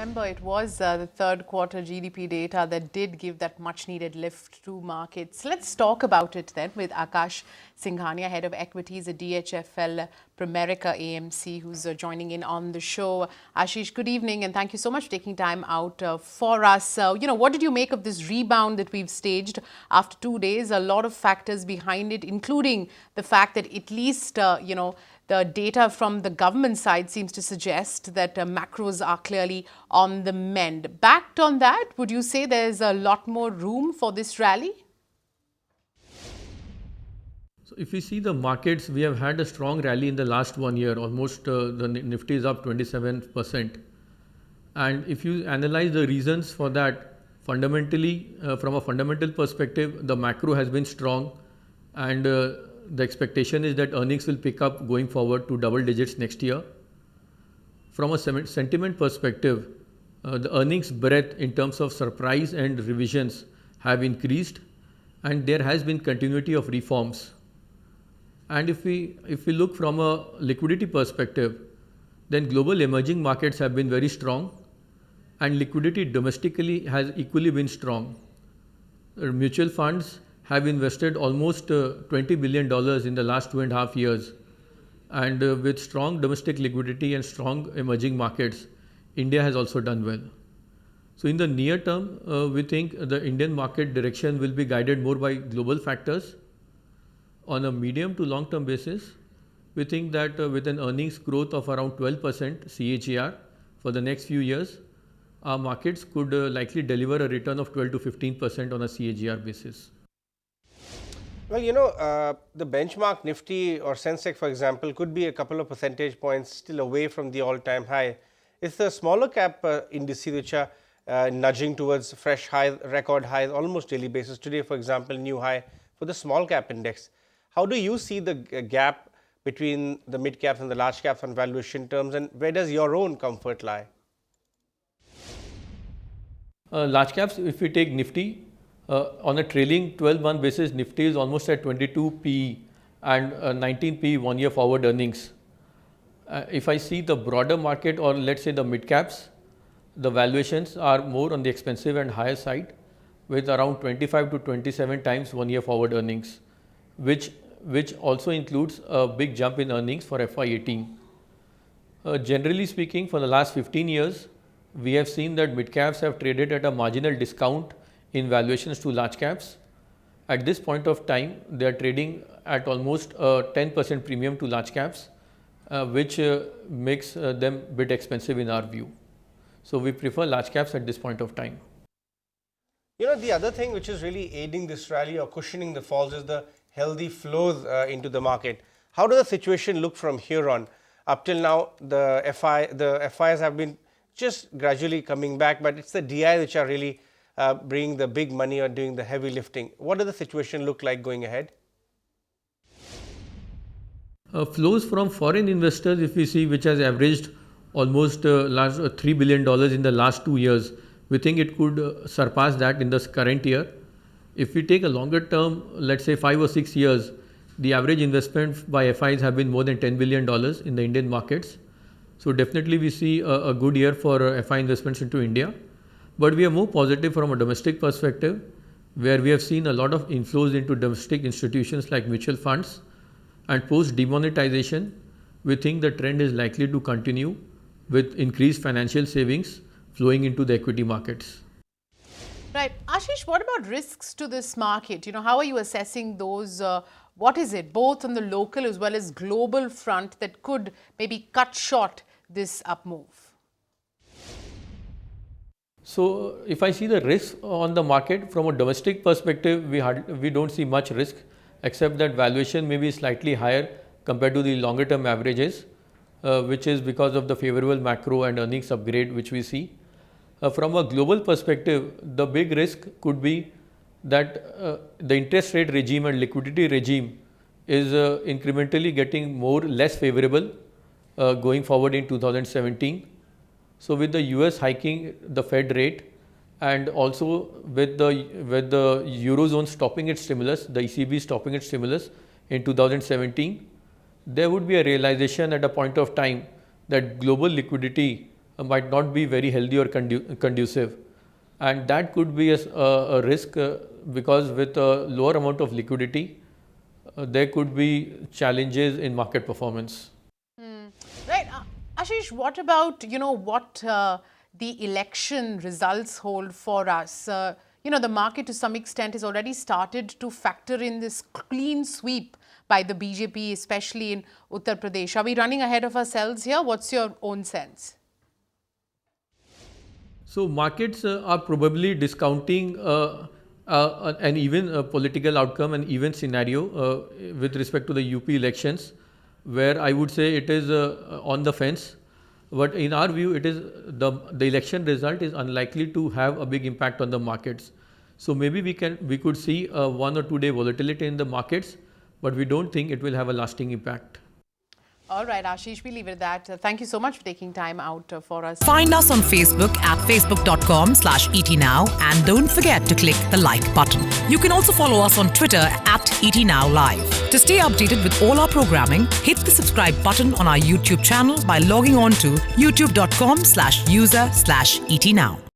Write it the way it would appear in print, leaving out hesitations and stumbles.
Remember, it was the third quarter GDP data that did give that much needed lift to markets. Let's talk about it then with Akash Singhania, head of equities at DHFL Pramerica AMC, who's joining in on the show. Ashish, good evening, and thank you so much for taking time out for us. What did you make of this rebound that we've staged after 2 days? A lot of factors behind it, including the fact that at least, the data from the government side seems to suggest that macros are clearly on the mend. Backed on that, would you say there's a lot more room for this rally? So if we see the markets, we have had a strong rally in the last 1 year. Almost the Nifty is up 27%. And if you analyze the reasons for that, fundamentally, from a fundamental perspective, the macro has been strong, and the expectation is that earnings will pick up going forward to double digits next year. From a sentiment perspective, the earnings breadth in terms of surprise and revisions have increased, and there has been continuity of reforms. And if we look from a liquidity perspective, then global emerging markets have been very strong, and liquidity domestically has equally been strong. Mutual funds have invested almost $20 billion in the last 2.5 years. And with strong domestic liquidity and strong emerging markets, India has also done well. So in the near term, we think the Indian market direction will be guided more by global factors. On a medium to long term basis, we think that with an earnings growth of around 12% CAGR for the next few years, our markets could likely deliver a return of 12 to 15% on a CAGR basis. Well, the benchmark Nifty or Sensex, for example, could be a couple of percentage points still away from the all-time high. It's the smaller cap indices which are nudging towards fresh highs, record highs, almost daily basis. Today, for example, new high for the small cap index. How do you see the gap between the mid caps and the large caps on valuation terms, and where does your own comfort lie? Large caps, if we take Nifty, on a trailing 12-month basis, Nifty is almost at 22 PE and 19 PE 1 year forward earnings. If I see the broader market, or let's say the mid caps, the valuations are more on the expensive and higher side, with around 25 to 27 times 1 year forward earnings, which also includes a big jump in earnings for FY18. Generally speaking, for the last 15 years, we have seen that mid caps have traded at a marginal discount in valuations to large caps. At this point of time, they are trading at almost a 10% premium to large caps, which makes them a bit expensive in our view. So we prefer large caps at this point of time. The other thing which is really aiding this rally or cushioning the falls is the healthy flows into the market. How does the situation look from here on? Up till now, the FIs have been just gradually coming back, but it's the DI which are really bringing the big money or doing the heavy lifting. What does the situation look like going ahead? Flows from foreign investors, if we see, which has averaged almost $3 billion in the last 2 years, we think it could surpass that in this current year. If we take a longer term, let's say 5 or 6 years, the average investment by FIs have been more than $10 billion in the Indian markets. So definitely we see a good year for FI investments into India. But we are more positive from a domestic perspective, where we have seen a lot of inflows into domestic institutions like mutual funds. And post demonetization, we think the trend is likely to continue with increased financial savings flowing into the equity markets. Right. Ashish, what about risks to this market? How are you assessing those? What is it, both on the local as well as global front, that could maybe cut short this up move? So if I see the risk on the market from a domestic perspective, we don't see much risk, except that valuation may be slightly higher compared to the longer term averages, which is because of the favorable macro and earnings upgrade which we see. From a global perspective, the big risk could be that the interest rate regime and liquidity regime is incrementally getting less favorable going forward in 2017. So with the US hiking the Fed rate, and also with the Eurozone stopping its stimulus, the ECB stopping its stimulus in 2017, there would be a realization at a point of time that global liquidity might not be very healthy or conducive. And that could be a risk because with a lower amount of liquidity, there could be challenges in market performance. Right. Ashish, what about, what the election results hold for us? The market to some extent has already started to factor in this clean sweep by the BJP, especially in Uttar Pradesh. Are we running ahead of ourselves here? What's your own sense? So markets are probably discounting an even political outcome, an even scenario with respect to the UP elections, where I would say it is on the fence. But in our view, it is the election result is unlikely to have a big impact on the markets. So maybe we could see a 1 or 2 day volatility in the markets, but we don't think it will have a lasting impact. All right, Ashish, we leave it at that. Thank you so much for taking time out for us. Find us on Facebook at facebook.com/ETNow and don't forget to click the like button. You can also follow us on Twitter at ETNowLive. To stay updated with all our programming, hit the subscribe button on our YouTube channel by logging on to youtube.com/user/ETNow.